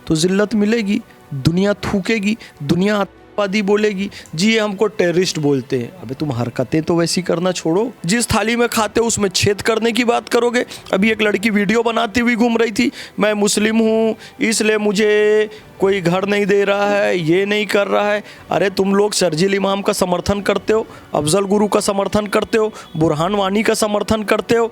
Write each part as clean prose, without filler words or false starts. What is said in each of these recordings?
तो जिल्लत मिलेगी, दुनिया थूकेगी, दुनिया आतंकवादी बोलेगी, जी ये हमको टेररिस्ट बोलते हैं। अबे तुम हरकतें तो वैसी करना छोड़ो, जिस थाली में खाते हो उसमें छेद करने की बात करोगे। अभी एक लड़की वीडियो बनाती हुई घूम रही थी, मैं मुस्लिम हूँ इसलिए मुझे कोई घर नहीं दे रहा है, ये नहीं कर रहा है। अरे तुम लोग शर्जील इमाम का समर्थन करते हो, अफजल गुरु का समर्थन करते हो, बुरहान वानी का समर्थन करते हो,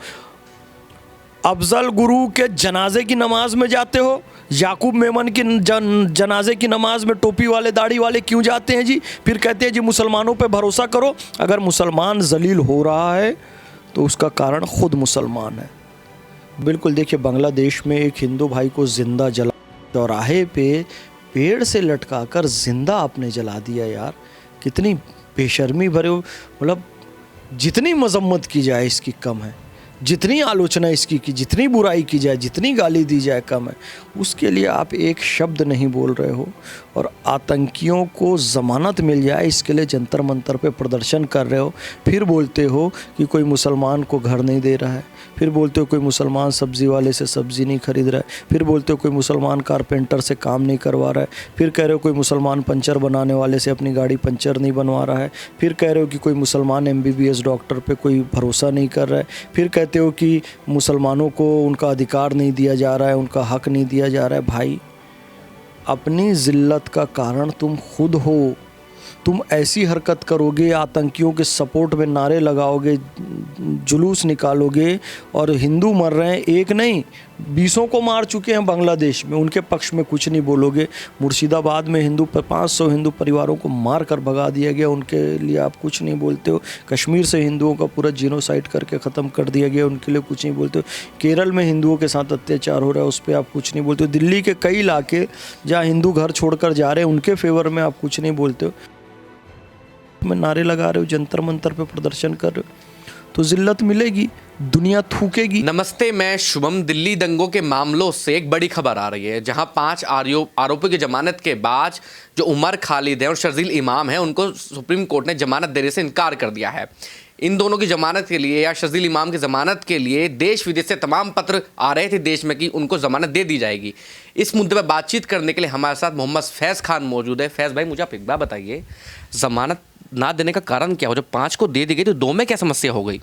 अफजल गुरु के जनाजे की नमाज में जाते हो, याकूब मेमन की जनाजे की नमाज में टोपी वाले दाढ़ी वाले क्यों जाते हैं जी? फिर कहते हैं जी मुसलमानों पे भरोसा करो। अगर मुसलमान जलील हो रहा है तो उसका कारण खुद मुसलमान है। बिल्कुल देखिए, बांग्लादेश में एक हिंदू भाई को जिंदा जला, चौराहे पे पेड़ से लटकाकर जिंदा आपने जला दिया यार। कितनी बेशर्मी भरे, मतलब जितनी मजम्मत की जाए इसकी कम है, जितनी आलोचना इसकी की, जितनी बुराई की जाए, जितनी गाली दी जाए कम है। उसके लिए आप एक शब्द नहीं बोल रहे हो, और आतंकियों को ज़मानत मिल जाए इसके लिए जंतर मंतर पे प्रदर्शन कर रहे हो। फिर बोलते हो कि कोई मुसलमान को घर नहीं दे रहा है, फिर बोलते हो कोई मुसलमान सब्ज़ी वाले से सब्ज़ी नहीं खरीद रहा है, फिर बोलते हो कोई मुसलमान कारपेंटर से काम नहीं करवा रहा है, फिर कह रहे हो कोई मुसलमान पंचर बनाने वाले से अपनी गाड़ी पंचर नहीं बनवा रहा है, फिर कह रहे हो कि कोई मुसलमान MBBS डॉक्टर पे कोई भरोसा नहीं कर रहा है, फिर कहते हो कि मुसलमानों को उनका अधिकार नहीं दिया जा रहा है, उनका हक नहीं दिया जा रहा है। भाई, अपनी ज़िल्लत का कारण तुम खुद हो। तुम ऐसी हरकत करोगे, आतंकियों के सपोर्ट में नारे लगाओगे, जुलूस निकालोगे, और हिंदू मर रहे हैं, एक नहीं 20 को मार चुके हैं बांग्लादेश में, उनके पक्ष में कुछ नहीं बोलोगे। मुर्शिदाबाद में 500 हिंदू परिवारों को मार कर भगा दिया गया, उनके लिए आप कुछ नहीं बोलते हो। कश्मीर से हिंदुओं का पूरा जीनोसाइड करके ख़त्म कर दिया गया, उनके लिए कुछ नहीं बोलते हो। केरल में हिंदुओं के साथ अत्याचार हो रहा है, उस पर आप कुछ नहीं बोलते हो। दिल्ली के कई इलाके जहाँ हिंदू घर छोड़कर जा रहे हैं, उनके फेवर में आप कुछ नहीं बोलते हो। में नारे लगा रहे हो, जंतर मंतर पे प्रदर्शन कर रहे हो, तो जिल्लत मिलेगी, दुनिया थूकेगी। नमस्ते, मैं शुभम। दिल्ली दंगों के मामलों से एक बड़ी खबर आ रही है, जहां 5 आरोपियों की जमानत के बाद जो उमर खालिद है और शर्जील इमाम है, उनको सुप्रीम कोर्ट ने जमानत देने से इनकार कर दिया है। इन दोनों की जमानत के लिए या शर्जील इमाम की जमानत के लिए देश विदेश से तमाम पत्र आ रहे थे देश में कि उनको जमानत दे दी जाएगी। इस मुद्दे पर बातचीत करने के लिए हमारे साथ मोहम्मद फैज़ खान मौजूद है। फैज़ भाई, मुझे आप एक बात बताइए, जमानत ना देने का कारण क्या हो? जब 5 को दे दी गई तो 2 में क्या समस्या हो गई?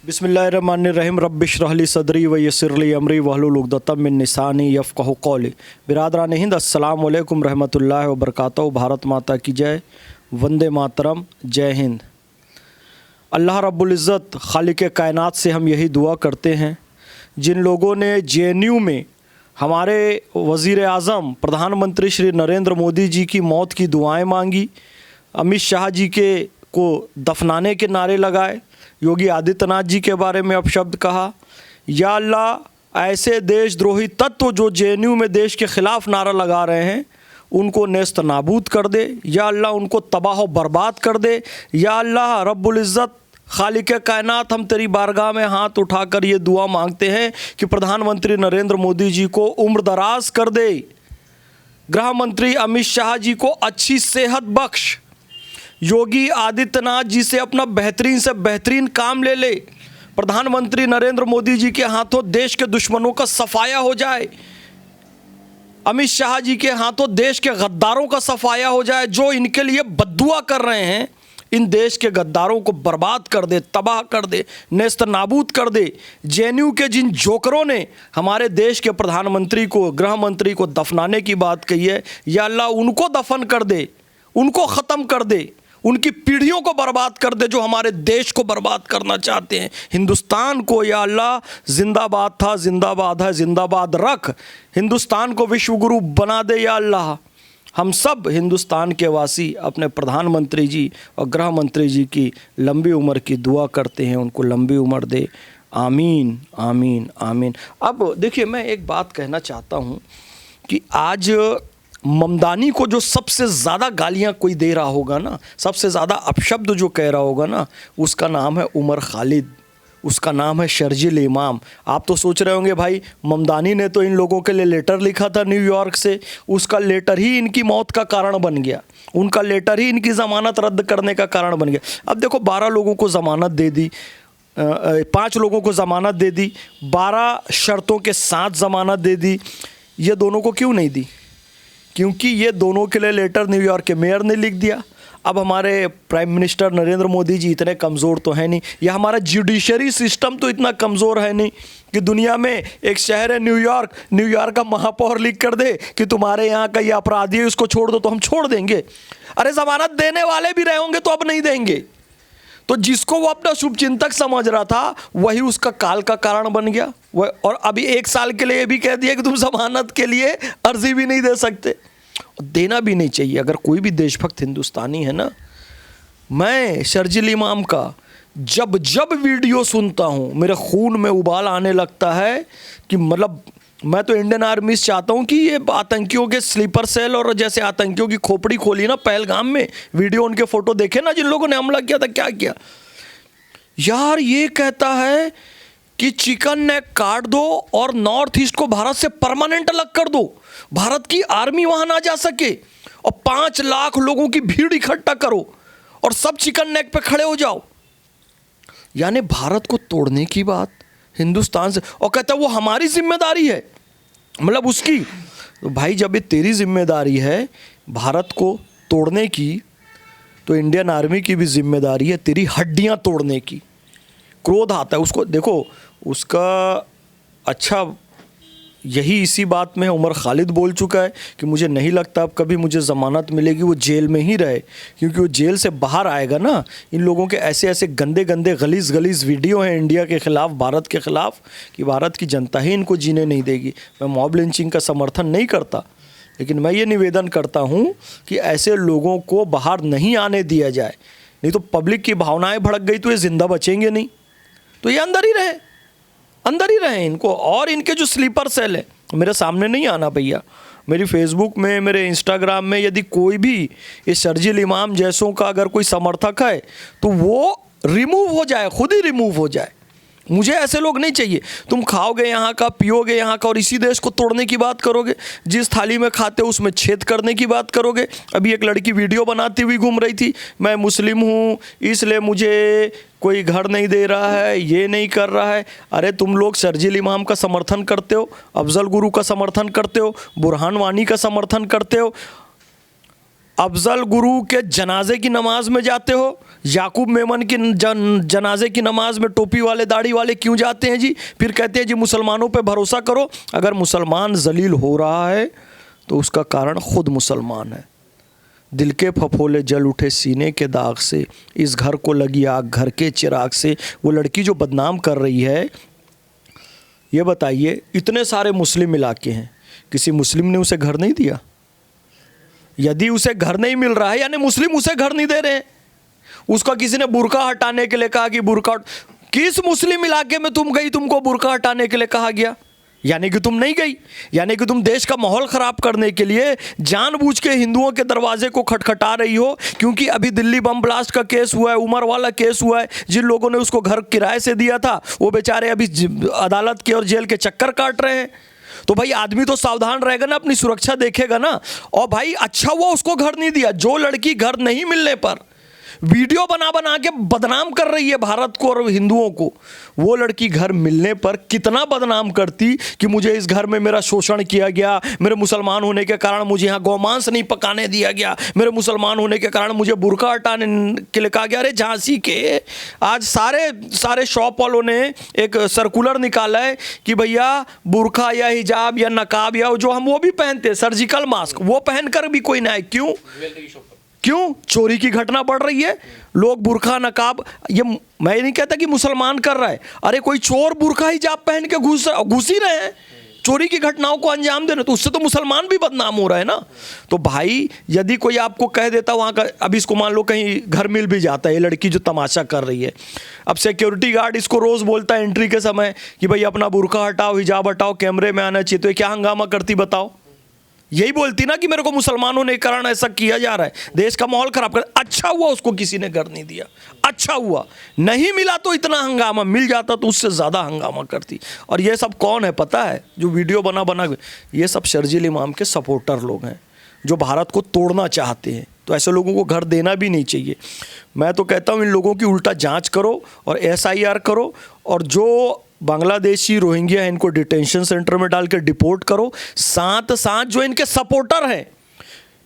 बिस्मिल्लाहिर्रहमानिर्रहीम, रब्बिश्रह सदरी व यस्सिर ली अमरी वहलुल उक़दतम मिन लिसानी यफ़क़हू क़ौली। बिरादरान हिंद, अस्सलाम वालेकुम रहमतुल्लाहि व बरकातहू। भारत माता की जय, वंदे मातरम, जय हिंद। अल्लाह रब्बुल इज़्ज़त खालिक कायनात से हम यही दुआ करते हैं, जिन लोगों ने JNU में हमारे वज़ीर आज़म प्रधानमंत्री श्री नरेंद्र मोदी जी की मौत की दुआएं मांगी, अमित शाह जी के को दफनाने के नारे लगाए, योगी आदित्यनाथ जी के बारे में अपशब्द कहा, या अल्लाह ऐसे देशद्रोही तत्व जो JNU में देश के ख़िलाफ़ नारा लगा रहे हैं उनको नेस्त नाबूद कर दे, या अल्लाह उनको तबाह व बर्बाद कर दे। या अल्लाह रब्बुल इज़्ज़त खालिक कायनात, हम तेरी बारगाह में हाथ उठाकर ये दुआ मांगते हैं कि प्रधानमंत्री नरेंद्र मोदी जी को उम्र दराज कर दे, गृह मंत्री अमित शाह जी को अच्छी सेहत बख्श, योगी आदित्यनाथ जी से अपना बेहतरीन से बेहतरीन काम ले ले, प्रधानमंत्री नरेंद्र मोदी जी के हाथों देश के दुश्मनों का सफाया हो जाए, अमित शाह जी के हाथों देश के गद्दारों का सफाया हो जाए, जो इनके लिए बद्दुआ कर रहे हैं। इन देश के गद्दारों को बर्बाद कर दे, तबाह कर दे, नेस्त नाबूद कर दे। JNU के जिन जोकरों ने हमारे देश के प्रधानमंत्री को, गृह मंत्री को दफनाने की बात कही है, या अल्लाह उनको दफन कर दे, उनको ख़त्म कर दे, उनकी पीढ़ियों को बर्बाद कर दे जो हमारे देश को बर्बाद करना चाहते हैं, हिंदुस्तान को। या अल्लाह, जिंदाबाद था, जिंदाबाद है, जिंदाबाद रख, हिंदुस्तान को विश्व गुरु बना दे। या अल्लाह, हम सब हिंदुस्तान के वासी अपने प्रधानमंत्री जी और गृह मंत्री जी की लंबी उम्र की दुआ करते हैं, उनको लंबी उम्र दे। आमीन, आमीन, आमीन। अब देखिए, मैं एक बात कहना चाहता हूँ कि आज ममदानी को जो सबसे ज़्यादा गालियाँ कोई दे रहा होगा ना, सबसे ज़्यादा अपशब्द जो कह रहा होगा ना, उसका नाम है उमर खालिद, उसका नाम है शर्जील इमाम। आप तो सोच रहे होंगे भाई, ममदानी ने तो इन लोगों के लिए लेटर लिखा था न्यूयॉर्क से, उसका लेटर ही इनकी मौत का कारण बन गया, उनका लेटर ही इनकी ज़मानत रद्द करने का कारण बन गया। अब देखो, 12 लोगों को ज़मानत दे दी, 5 लोगों को ज़मानत दे दी, 12 शर्तों के साथ ज़मानत दे दी। ये दोनों को क्यों नहीं दी? क्योंकि ये दोनों के लिए लेटर न्यूयॉर्क के मेयर ने लिख दिया। अब हमारे प्राइम मिनिस्टर नरेंद्र मोदी जी इतने कमज़ोर तो है नहीं, या हमारा जुडिशरी सिस्टम तो इतना कमज़ोर है नहीं कि दुनिया में एक शहर है न्यूयॉर्क का महापौर लिख कर दे कि तुम्हारे यहाँ का ये अपराधी है, उसको छोड़ दो, तो हम छोड़ देंगे। अरे जमानत देने वाले भी रहे होंगे तो अब नहीं देंगे। तो जिसको वो अपना शुभचिंतक समझ रहा था वही उसका काल का कारण बन गया। वह और अभी 1 साल के लिए ये भी कह दिया कि तुम जमानत के लिए अर्जी भी नहीं दे सकते। देना भी नहीं चाहिए। अगर कोई भी देशभक्त हिंदुस्तानी है ना, मैं शर्जील इमाम का जब जब वीडियो सुनता हूँ मेरे खून में उबाल आने लगता है कि मतलब मैं तो इंडियन आर्मी से चाहता हूँ कि ये आतंकियों के स्लीपर सेल और जैसे आतंकियों की खोपड़ी खोली ना पहलगाम में, वीडियो उनके फोटो देखे ना जिन लोगों ने हमला किया था, क्या किया यार। ये कहता है कि चिकन नेक काट दो और नॉर्थ ईस्ट को भारत से परमानेंट अलग कर दो, भारत की आर्मी वहां ना जा सके, और 5 लाख लोगों की भीड़ इकट्ठा करो और सब चिकन नेक पे खड़े हो जाओ। यानी भारत को तोड़ने की बात हिंदुस्तान से, और कहता है वो हमारी जिम्मेदारी है, मतलब उसकी। तो भाई जब ये तेरी जिम्मेदारी है भारत को तोड़ने की, तो इंडियन आर्मी की भी जिम्मेदारी है तेरी हड्डियां तोड़ने की। क्रोध आता है उसको, देखो उसका अच्छा यही इसी बात में उमर खालिद बोल चुका है कि मुझे नहीं लगता अब कभी मुझे ज़मानत मिलेगी, वो जेल में ही रहे, क्योंकि वो जेल से बाहर आएगा ना, इन लोगों के ऐसे ऐसे गंदे गंदे गलीज़ वीडियो हैं इंडिया के ख़िलाफ़, भारत के ख़िलाफ़, कि भारत की जनता ही इनको जीने नहीं देगी। मैं मॉब लिंचिंग का समर्थन नहीं करता, लेकिन मैं ये निवेदन करता हूँ कि ऐसे लोगों को बाहर नहीं आने दिया जाए, नहीं तो पब्लिक की भावनाएँ भड़क गई तो ये ज़िंदा बचेंगे नहीं, तो ये अंदर ही रहे इनको। और इनके जो स्लीपर सेल है मेरे सामने नहीं आना भैया, मेरी फेसबुक में, मेरे इंस्टाग्राम में यदि कोई भी इस शर्जील इमाम जैसों का अगर कोई समर्थक है तो वो रिमूव हो जाए, खुद ही रिमूव हो जाए। मुझे ऐसे लोग नहीं चाहिए। तुम खाओगे यहाँ का, पियोगे यहाँ का, और इसी देश को तोड़ने की बात करोगे। जिस थाली में खाते हो उसमें छेद करने की बात करोगे। अभी एक लड़की वीडियो बनाती हुई घूम रही थी, मैं मुस्लिम हूँ इसलिए मुझे कोई घर नहीं दे रहा है, ये नहीं कर रहा है। अरे तुम लोग शर्जील इमाम का समर्थन करते हो, अफजल गुरु का समर्थन करते हो, बुरहान वानी का समर्थन करते हो, अफजल गुरु के जनाजे की नमाज में जाते हो, याकूब मेमन की जनाजे की नमाज में टोपी वाले दाढ़ी वाले क्यों जाते हैं जी? फिर कहते हैं जी मुसलमानों पे भरोसा करो। अगर मुसलमान जलील हो रहा है तो उसका कारण खुद मुसलमान है। दिल के फफोले जल उठे सीने के दाग से, इस घर को लगी आग घर के चिराग से। वो लड़की जो बदनाम कर रही है, ये बताइए इतने सारे मुस्लिम इलाके हैं, किसी मुस्लिम ने उसे घर नहीं दिया? यदि उसे घर नहीं मिल रहा है यानी मुस्लिम उसे घर नहीं दे रहे हैं। उसका किसी ने बुर्का हटाने के लिए कहा कि बुर्का, किस मुस्लिम इलाके में तुम गई तुमको बुर्का हटाने के लिए कहा गया? यानी कि तुम नहीं गई, यानी कि तुम देश का माहौल ख़राब करने के लिए जानबूझ के हिंदुओं के दरवाजे को खटखटा रही हो। क्योंकि अभी दिल्ली बम ब्लास्ट का केस हुआ है, उमर वाला केस हुआ है, जिन लोगों ने उसको घर किराए से दिया था वो बेचारे अभी अदालत के और जेल के चक्कर काट रहे हैं। तो भाई आदमी तो सावधान रहेगा ना, अपनी सुरक्षा देखेगा ना। और भाई अच्छा हुआ उसको घर नहीं दिया। जो लड़की घर नहीं मिलने पर वीडियो बना बना के बदनाम कर रही है भारत को और हिंदुओं को, वो लड़की घर मिलने पर कितना बदनाम करती कि मुझे इस घर में मेरा शोषण किया गया, मेरे मुसलमान होने के कारण मुझे यहाँ गौमांस नहीं पकाने दिया गया, मेरे मुसलमान होने के कारण मुझे बुर्का हटाने के लिए कहा गया। अरे झांसी के आज सारे शॉप वालों ने एक सर्कुलर निकाला है कि भैया बुर्का या हिजाब या नकाब या जो हम वो भी पहनते हैं, सर्जिकल मास्क, वो पहनकर भी कोई ना है। क्यों? चोरी की घटना बढ़ रही है, लोग बुर्का नकाब, ये मैं नहीं कहता कि मुसलमान कर रहा है, अरे कोई चोर बुर्का हिजाब पहन के घुस ही रहे हैं चोरी की घटनाओं को अंजाम देने, तो उससे तो मुसलमान भी बदनाम हो रहा है ना। तो भाई यदि कोई आपको कह देता वहाँ का, अब इसको मान लो कहीं घर मिल भी जाता है, ये लड़की जो तमाशा कर रही है, अब सिक्योरिटी गार्ड इसको रोज़ बोलता है एंट्री के समय कि भाई अपना बुर्का हटाओ, हिजाब हटाओ, कैमरे में आना चाहिए, तो ये क्या हंगामा करती बताओ? यही बोलती ना कि मेरे को मुसलमानों ने कारण ऐसा किया जा रहा है, देश का माहौल खराब कर। अच्छा हुआ उसको किसी ने घर नहीं दिया, अच्छा हुआ। नहीं मिला तो इतना हंगामा, मिल जाता तो उससे ज़्यादा हंगामा करती। और ये सब कौन है पता है? जो वीडियो बना ये सब शर्जील इमाम के सपोर्टर लोग हैं जो भारत को तोड़ना चाहते हैं। तो ऐसे लोगों को घर देना भी नहीं चाहिए। मैं तो कहता हूँ इन लोगों की उल्टा जांच करो और SIR करो, और जो बांग्लादेशी रोहिंग्या इनको डिटेंशन सेंटर में डाल के डिपोर्ट करो। साथ साथ जो इनके सपोर्टर हैं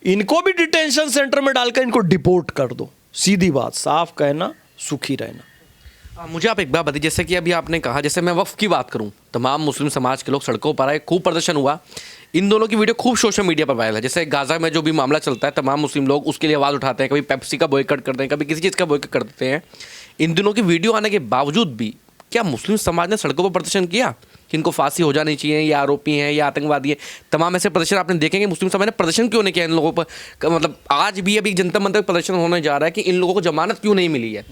इनको भी डिटेंशन सेंटर में डालकर इनको डिपोर्ट कर दो। सीधी बात, साफ कहना, सुखी रहना। मुझे आप एक बात बताइए, जैसे कि अभी आपने कहा, जैसे मैं वक्फ की बात करूं, तमाम मुस्लिम समाज के लोग सड़कों पर आए, खूब प्रदर्शन हुआ, इन दोनों की वीडियो खूब सोशल मीडिया पर वायरल है। जैसे गाजा में जो भी मामला चलता है, तमाम मुस्लिम लोग उसके लिए आवाज़ उठाते हैं, कभी पेप्सी का बॉयकॉट करते हैं, कभी किसी चीज़ का बॉयकॉट करते हैं। इन दोनों की वीडियो आने के बावजूद भी क्या मुस्लिम समाज ने सड़कों पर प्रदर्शन किया कि इनको फांसी हो जानी चाहिए, या आरोपी हैं या आतंकवादी हैं? तमाम ऐसे प्रदर्शन आपने देखेंगे। मुस्लिम समाज ने प्रदर्शन क्यों नहीं किया इन लोगों पर? मतलब आज भी अभी जंतर मंतर प्रदर्शन होने जा रहा है कि इन लोगों को जमानत क्यों नहीं मिली है?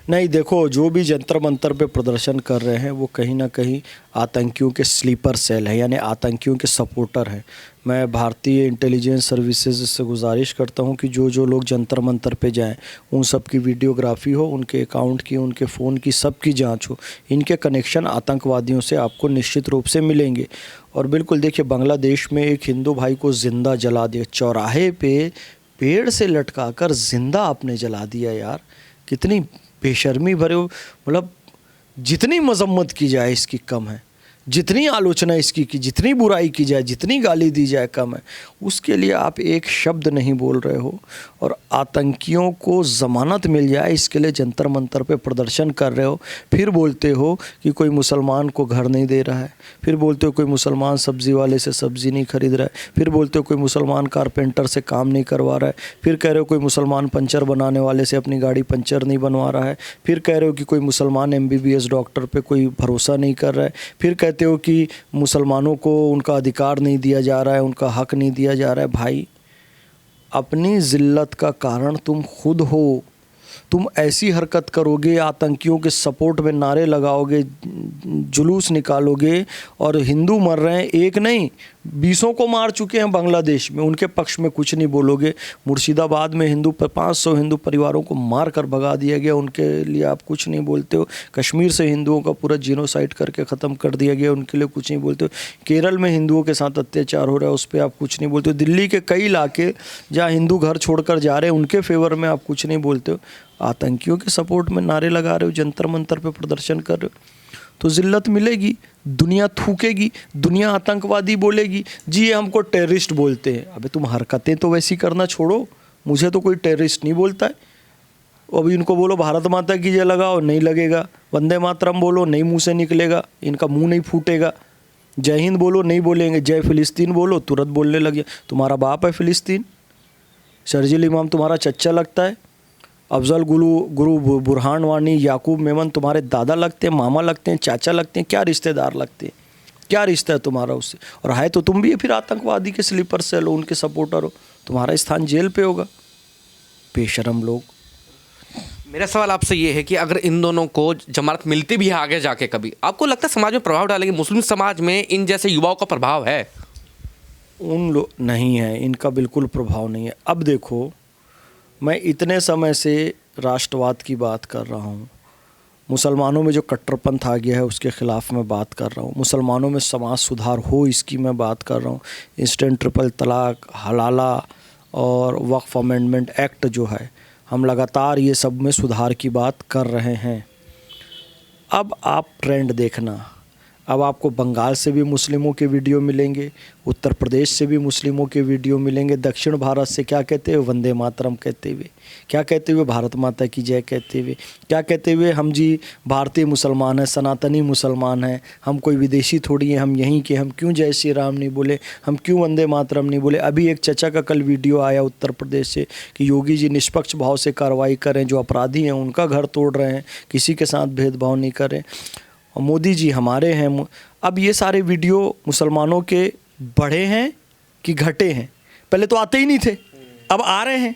नहीं, देखो, जो भी जंतर मंतर पे प्रदर्शन कर रहे हैं वो कहीं ना कहीं आतंकियों के स्लीपर सेल है, यानी आतंकियों के सपोर्टर हैं। मैं भारतीय इंटेलिजेंस सर्विसेज से गुजारिश करता हूं कि जो लोग जंतर मंतर पे जाएं, उन सब की वीडियोग्राफी हो, उनके अकाउंट की, उनके फ़ोन की, सब की जांच हो। इनके कनेक्शन आतंकवादियों से आपको निश्चित रूप से मिलेंगे। और बिल्कुल देखिए, बांग्लादेश में एक हिंदू भाई को ज़िंदा जला दिया, चौराहे पे पेड़ से लटका कर ज़िंदा आपने जला दिया। यार, कितनी बेशर्मी भरे हो। मतलब जितनी मजम्मत की जाए इसकी कम है, जितनी आलोचना इसकी की, जितनी बुराई की जाए, जितनी गाली दी जाए कम है। उसके लिए आप एक शब्द नहीं बोल रहे हो। और आतंकियों को ज़मानत मिल जाए इसके लिए जंतर मंतर पे प्रदर्शन कर रहे हो। फिर बोलते हो कि कोई मुसलमान को घर नहीं दे रहा है, फिर बोलते हो कोई मुसलमान सब्ज़ी वाले से सब्ज़ी नहीं खरीद रहा है, फिर बोलते हो कोई मुसलमान कारपेंटर से काम नहीं करवा रहा है, फिर कह रहे हो कोई मुसलमान पंचर बनाने वाले से अपनी गाड़ी पंचर नहीं बनवा रहा है, फिर कह रहे हो कि कोई मुसलमान MBBS डॉक्टर पे कोई भरोसा नहीं कर रहा है, फिर कहते हो कि मुसलमानों को उनका अधिकार नहीं दिया जा रहा है, उनका हक नहीं दिया जा रहा है। भाई, अपनी ज़िल्लत का कारण तुम खुद हो। तुम ऐसी हरकत करोगे, आतंकियों के सपोर्ट में नारे लगाओगे, जुलूस निकालोगे, और हिंदू मर रहे हैं, एक नहीं 20 को मार चुके हैं बांग्लादेश में, उनके पक्ष में कुछ नहीं बोलोगे। मुर्शिदाबाद में 500 हिंदू परिवारों को मार कर भगा दिया गया, उनके लिए आप कुछ नहीं बोलते हो। कश्मीर से हिंदुओं का पूरा जीनोसाइड करके ख़त्म कर दिया गया, उनके लिए कुछ नहीं बोलते हो। केरल में हिंदुओं के साथ अत्याचार हो रहा है, उस पर आप कुछ नहीं बोलते हो। दिल्ली के कई इलाके जहाँ हिंदू घर छोड़कर जा रहे हैं, उनके फेवर में आप कुछ नहीं बोलते हो। आतंकियों के सपोर्ट में नारे लगा रहे हो, जंतर मंतर पे प्रदर्शन कर रहे हो, तो जिल्लत मिलेगी, दुनिया थूकेगी, दुनिया आतंकवादी बोलेगी। जी, ये हमको टेररिस्ट बोलते हैं। अबे तुम हरकतें तो वैसी करना छोड़ो। मुझे तो कोई टेररिस्ट नहीं बोलता है। अभी इनको बोलो भारत माता की जय लगाओ, नहीं लगेगा। वंदे मातरम बोलो, नहीं मुंह से निकलेगा, इनका मुंह नहीं फूटेगा। जय हिंद बोलो, नहीं बोलेंगे। जय फिलिस्तीन बोलो, तुरंत बोलने लगे। तुम्हारा बाप है फिलिस्तीन? शर्जील इमाम तुम्हारा चच्चा लगता है? अफजल गुरु बुरहान वानी, याकूब मेमन तुम्हारे दादा लगते हैं, मामा लगते हैं, चाचा लगते हैं? क्या रिश्तेदार लगते हैं? क्या रिश्ता है तुम्हारा उससे? और है तो तुम भी फिर आतंकवादी के स्लीपर सेल हो, उनके सपोर्टर हो। तुम्हारा स्थान जेल पे होगा। बेशरम लोग। मेरा सवाल आपसे ये है कि अगर इन दोनों को जमानत मिलती भी है आगे जाके कभी, आपको लगता है समाज में प्रभाव डालेंगे? मुस्लिम समाज में इन जैसे युवाओं का प्रभाव है? उन लोग नहीं है, इनका बिल्कुल प्रभाव नहीं है। अब देखो, मैं इतने समय से राष्ट्रवाद की बात कर रहा हूँ, मुसलमानों में जो कट्टरपंथ आ गया है उसके ख़िलाफ़ मैं बात कर रहा हूँ, मुसलमानों में समाज सुधार हो इसकी मैं बात कर रहा हूँ। इंस्टेंट ट्रिपल तलाक, हलाला और वक्फ अमेंडमेंट एक्ट जो है, हम लगातार ये सब में सुधार की बात कर रहे हैं। अब आप ट्रेंड देखना, अब आपको बंगाल से भी मुस्लिमों के वीडियो मिलेंगे, उत्तर प्रदेश से भी मुस्लिमों के वीडियो मिलेंगे, दक्षिण भारत से क्या कहते हुए? वंदे मातरम कहते हुए, क्या कहते हुए? भारत माता की जय कहते हुए, क्या कहते हुए? हम जी भारतीय मुसलमान हैं, सनातनी मुसलमान हैं, हम कोई विदेशी थोड़ी हैं, हम यहीं के, हम क्यों जय श्री राम नहीं बोले, हम क्यों वंदे मातरम नहीं बोले? अभी एक चचा का कल वीडियो आया उत्तर प्रदेश से कि योगी जी निष्पक्ष भाव से कार्रवाई करें, जो अपराधी हैं उनका घर तोड़ रहे हैं, किसी के साथ भेदभाव नहीं कर रहे, और मोदी जी हमारे हैं। अब ये सारे वीडियो मुसलमानों के बढ़े हैं कि घटे हैं? पहले तो आते ही नहीं थे, अब आ रहे हैं।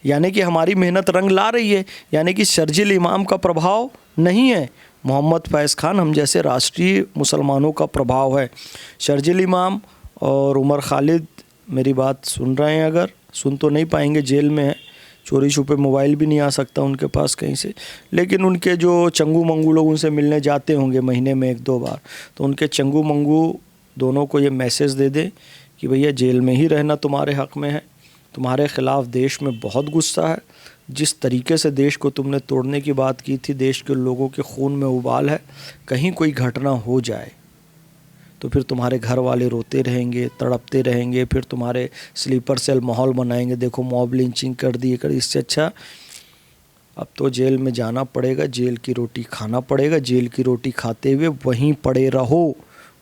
यानी कि हमारी मेहनत रंग ला रही है, यानी कि शर्जील इमाम का प्रभाव नहीं है, मोहम्मद फैज़ खान हम जैसे राष्ट्रीय मुसलमानों का प्रभाव है। शर्जील इमाम और उमर खालिद मेरी बात सुन रहे हैं, अगर सुन तो नहीं पाएंगे, जेल में है, चोरी छुपे मोबाइल भी नहीं आ सकता उनके पास कहीं से, लेकिन उनके जो चंगू मंगू लोग उनसे मिलने जाते होंगे महीने में 1-2 बार, तो उनके चंगू मंगू दोनों को ये मैसेज दे दे कि भैया जेल में ही रहना तुम्हारे हक़ में है, तुम्हारे ख़िलाफ़ देश में बहुत गुस्सा है, जिस तरीके से देश को तुमने तोड़ने की बात की थी, देश के लोगों के खून में उबाल है, कहीं कोई घटना हो जाए तो फिर तुम्हारे घर वाले रोते रहेंगे, तड़पते रहेंगे, फिर तुम्हारे स्लीपर सेल माहौल बनाएंगे, देखो मॉब लिंचिंग कर दी, इससे अच्छा अब तो जेल में जाना पड़ेगा, जेल की रोटी खाना पड़ेगा, जेल की रोटी खाते हुए वहीं पड़े रहो,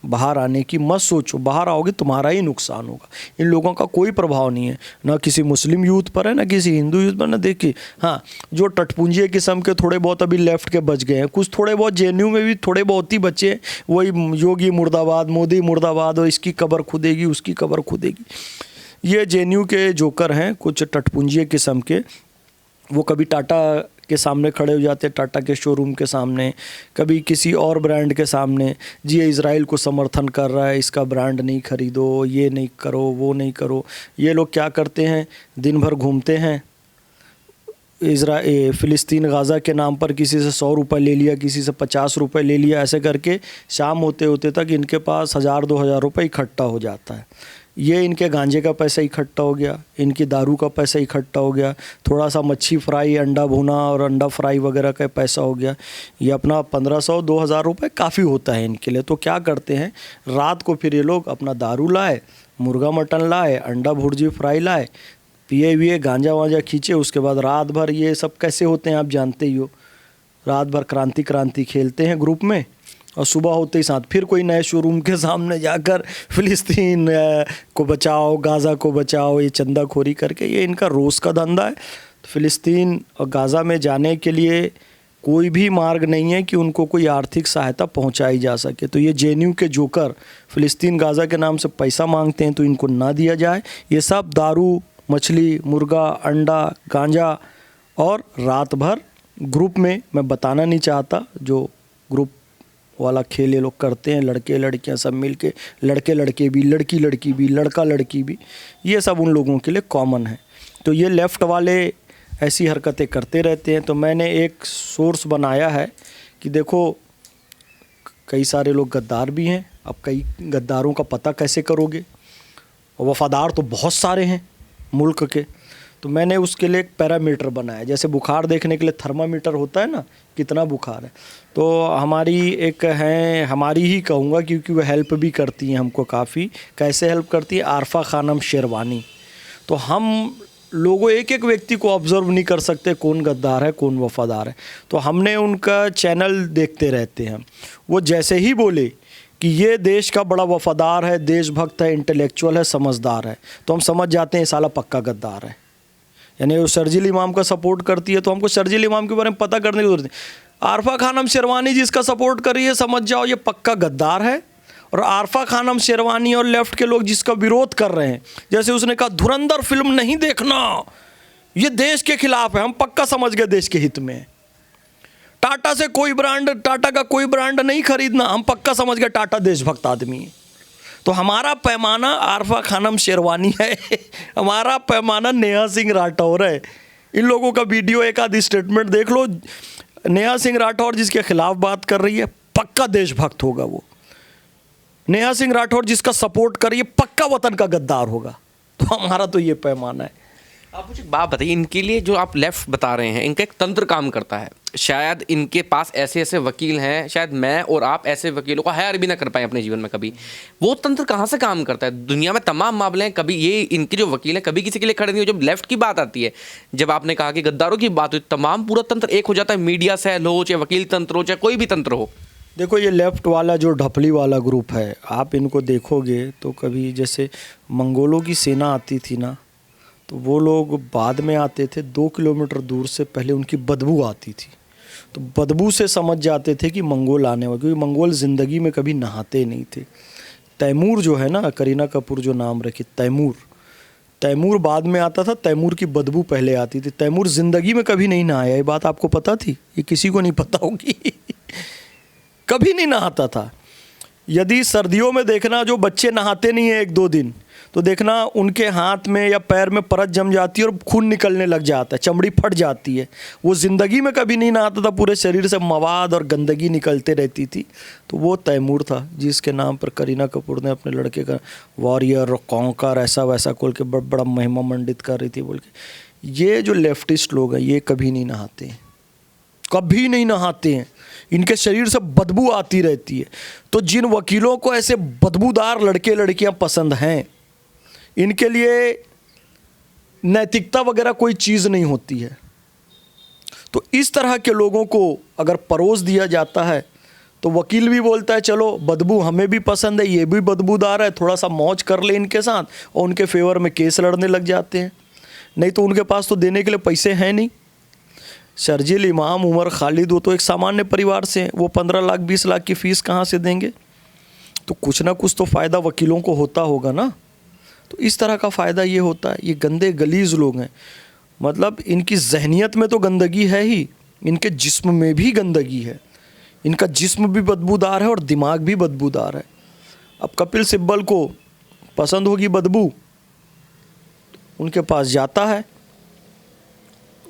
बाहर आने की मत सोचो। बाहर आओगे तुम्हारा ही नुकसान होगा। इन लोगों का कोई प्रभाव नहीं है, ना किसी मुस्लिम यूथ पर है, ना किसी हिंदू यूथ पर। ना देखिए, हाँ जो टटपुंजिया किस्म के थोड़े बहुत अभी लेफ्ट के बच गए हैं, कुछ थोड़े बहुत जेएनयू में भी थोड़े बहुत ही बच्चे हैं, वही योगी मुर्दाबाद, मोदी मुर्दाबाद, और इसकी कब्र खुदेगी, उसकी कब्र खुदेगी। ये जेएनयू के जोकर हैं, कुछ टटपुंजिया किस्म के। वो कभी टाटा के सामने खड़े हो जाते, टाटा के शोरूम के सामने, कभी किसी और ब्रांड के सामने, जी ये इज़राइल को समर्थन कर रहा है, इसका ब्रांड नहीं खरीदो, ये नहीं करो, वो नहीं करो। ये लोग क्या करते हैं, दिन भर घूमते हैं, फ़िलिस्तीन गाज़ा के नाम पर किसी से 100 रुपये ले लिया, किसी से 50 रुपये ले लिया, ऐसे करके शाम होते होते तक इनके पास 1000-2000 रुपये इकट्ठा हो जाता है। ये इनके गांजे का पैसा इकट्ठा हो गया, इनकी दारू का पैसा इकट्ठा हो गया, थोड़ा सा मच्छी फ्राई, अंडा भुना और अंडा फ्राई वगैरह का पैसा हो गया। ये अपना 1500-2000 रुपये काफ़ी होता है इनके लिए। तो क्या करते हैं, रात को फिर ये लोग अपना दारू लाए, मुर्गा मटन लाए, अंडा भुर्जी फ्राई लाए, पिए हुए गांजा वांजा खींचे, उसके बाद रात भर ये सब कैसे होते हैं आप जानते ही हो, रात भर क्रांति खेलते हैं ग्रुप में, और सुबह होते ही साथ फिर कोई नए शोरूम के सामने जाकर फ़िलिस्तीन को बचाओ, गाज़ा को बचाओ, ये चंदाखोरी करके, ये इनका रोज़ का धंधा है। तो फ़िलिस्तीन और गाज़ा में जाने के लिए कोई भी मार्ग नहीं है कि उनको कोई आर्थिक सहायता पहुंचाई जा सके। तो ये जेएनयू के जोकर फ़िलिस्तीन गाज़ा के नाम से पैसा मांगते हैं, तो इनको ना दिया जाए। ये सब दारू, मछली, मुर्गा, अंडा, गांजा और रात भर ग्रुप में, मैं बताना नहीं चाहता, जो ग्रुप वाला खेल ये लोग करते हैं, लड़के लड़कियां सब मिलके, लड़के लड़के भी, लड़की लड़की भी, लड़का लड़की भी, ये सब उन लोगों के लिए कॉमन है। तो ये लेफ़्ट वाले ऐसी हरकतें करते रहते हैं। तो मैंने एक सोर्स बनाया है कि देखो कई सारे लोग गद्दार भी हैं, अब कई गद्दारों का पता कैसे करोगे, और वफ़ादार तो बहुत सारे हैं मुल्क के। तो मैंने उसके लिए एक पैरामीटर बनाया, जैसे बुखार देखने के लिए थर्मामीटर होता है ना, कितना बुखार है। तो हमारी एक है, हमारी ही कहूँगा क्योंकि वो हेल्प भी करती हैं हमको काफ़ी। कैसे हेल्प करती है, आरफा खानम शेरवानी। तो हम लोगों एक एक व्यक्ति को ऑब्ज़र्व नहीं कर सकते कौन गद्दार है कौन वफ़ादार है। तो हमने उनका चैनल देखते रहते हैं, वो जैसे ही बोले कि ये देश का बड़ा वफ़ादार है, देशभक्त है, इंटेलेक्चुअल है, समझदार है, तो हम समझ जाते हैं साला पक्का गद्दार है। यानी वो शर्जील इमाम का सपोर्ट करती है, तो हमको शर्जील इमाम के बारे में पता करने की जरूरत है। आरफा खानम शेरवानी जिसका सपोर्ट कर रही है, समझ जाओ ये पक्का गद्दार है। और आरफा खानम शेरवानी और लेफ्ट के लोग जिसका विरोध कर रहे हैं, जैसे उसने कहा धुरंधर फिल्म नहीं देखना, ये देश के खिलाफ है, हम पक्का समझ गए देश के हित में। टाटा से कोई ब्रांड, टाटा का कोई ब्रांड नहीं खरीदना, हम पक्का समझ गए टाटा देशभक्त आदमी है। तो हमारा पैमाना आरफा खानम शेरवानी है, हमारा पैमाना नेहा सिंह राठौर है। इन लोगों का वीडियो एक आधी स्टेटमेंट देख लो, नेहा सिंह राठौर जिसके खिलाफ बात कर रही है पक्का देशभक्त होगा वो। नेहा सिंह राठौर जिसका सपोर्ट कर रही है पक्का वतन का गद्दार होगा। तो हमारा तो ये पैमाना है। आप मुझे बात बताइए, इनके लिए जो आप लेफ्ट बता रहे हैं, इनका एक तंत्र काम करता है। शायद इनके पास ऐसे ऐसे वकील हैं, शायद मैं और आप ऐसे वकीलों को हायर भी ना कर पाए अपने जीवन में कभी। वो तंत्र कहाँ से काम करता है? दुनिया में तमाम मामले हैं, कभी ये इनके जो वकील हैं कभी किसी के लिए खड़े नहीं हो। जब लेफ्ट की बात आती है, जब आपने कहा कि गद्दारों की बात हुई, तमाम पूरा तंत्र एक हो जाता है। मीडिया सेल हो, चाहे वकील तंत्र हो, चाहे कोई भी तंत्र हो। देखो ये लेफ़्ट वाला जो ढपली वाला ग्रुप है, आप इनको देखोगे तो कभी जैसे मंगोलों की सेना आती थी ना, तो वो लोग बाद में आते थे, 2 किलोमीटर दूर से पहले उनकी बदबू आती थी, तो बदबू से समझ जाते थे कि मंगोल आने वाले, क्योंकि मंगोल ज़िंदगी में कभी नहाते नहीं थे। तैमूर जो है ना, करीना कपूर जो नाम रखी, तैमूर बाद में आता था, तैमूर की बदबू पहले आती थी। तैमूर ज़िंदगी में कभी नहीं नहाया, ये बात आपको पता थी? ये किसी को नहीं पता होगी। कभी नहीं नहाता था। यदि सर्दियों में देखना जो बच्चे नहाते नहीं हैं 1-2 दिन, तो देखना उनके हाथ में या पैर में परत जम जाती है और खून निकलने लग जाता है, चमड़ी फट जाती है। वो ज़िंदगी में कभी नहीं नहाता था, पूरे शरीर से मवाद और गंदगी निकलते रहती थी। तो वो तैमूर था जिसके नाम पर करीना कपूर ने अपने लड़के का वॉरियर और कॉन्कर ऐसा वैसा खोल के बड़ा महिमा मंडित कर रही थी बोल के। ये जो लेफ्टिस्ट लोग हैं ये कभी नहीं नहाते, कभी नहीं नहाते हैं, इनके शरीर से बदबू आती रहती है। तो जिन वकीलों को ऐसे बदबूदार लड़के लड़कियां पसंद हैं, इनके लिए नैतिकता वगैरह कोई चीज़ नहीं होती है। तो इस तरह के लोगों को अगर परोस दिया जाता है तो वकील भी बोलता है चलो बदबू हमें भी पसंद है, ये भी बदबूदार है, थोड़ा सा मौज कर ले इनके साथ, और उनके फेवर में केस लड़ने लग जाते हैं। नहीं तो उनके पास तो देने के लिए पैसे हैं नहीं। शर्जील इमाम, उमर खालिद, वो तो एक सामान्य परिवार से हैं, वो 15 लाख 20 लाख की फ़ीस कहाँ से देंगे? तो कुछ ना कुछ तो फ़ायदा वकीलों को होता होगा ना। तो इस तरह का फ़ायदा ये होता है। ये गंदे गलीज़ लोग हैं, मतलब इनकी जहनीत में तो गंदगी है ही, इनके जिस्म में भी गंदगी है। इनका जिस्म भी बदबूदार है और दिमाग भी बदबूदार है। अब कपिल सिब्बल को पसंद होगी बदबू, उनके पास जाता है,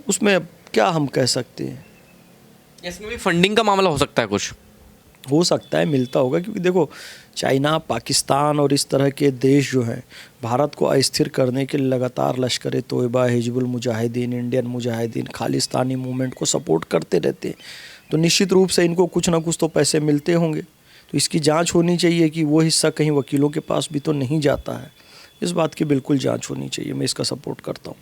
उसमें अब क्या हम कह सकते हैं। इसमें भी फंडिंग का मामला हो सकता है, कुछ हो सकता है मिलता होगा, क्योंकि देखो चाइना, पाकिस्तान और इस तरह के देश जो हैं भारत को अस्थिर करने के लिए लगातार लश्कर तोयबा, हिजबुल मुजाहिदीन, इंडियन मुजाहिदीन, खालिस्तानी मूवमेंट को सपोर्ट करते रहते हैं। तो निश्चित रूप से इनको कुछ ना कुछ तो पैसे मिलते होंगे। तो इसकी जांच होनी चाहिए कि वो हिस्सा कहीं वकीलों के पास भी तो नहीं जाता है। इस बात की बिल्कुल जांच होनी चाहिए, मैं इसका सपोर्ट करता हूँ।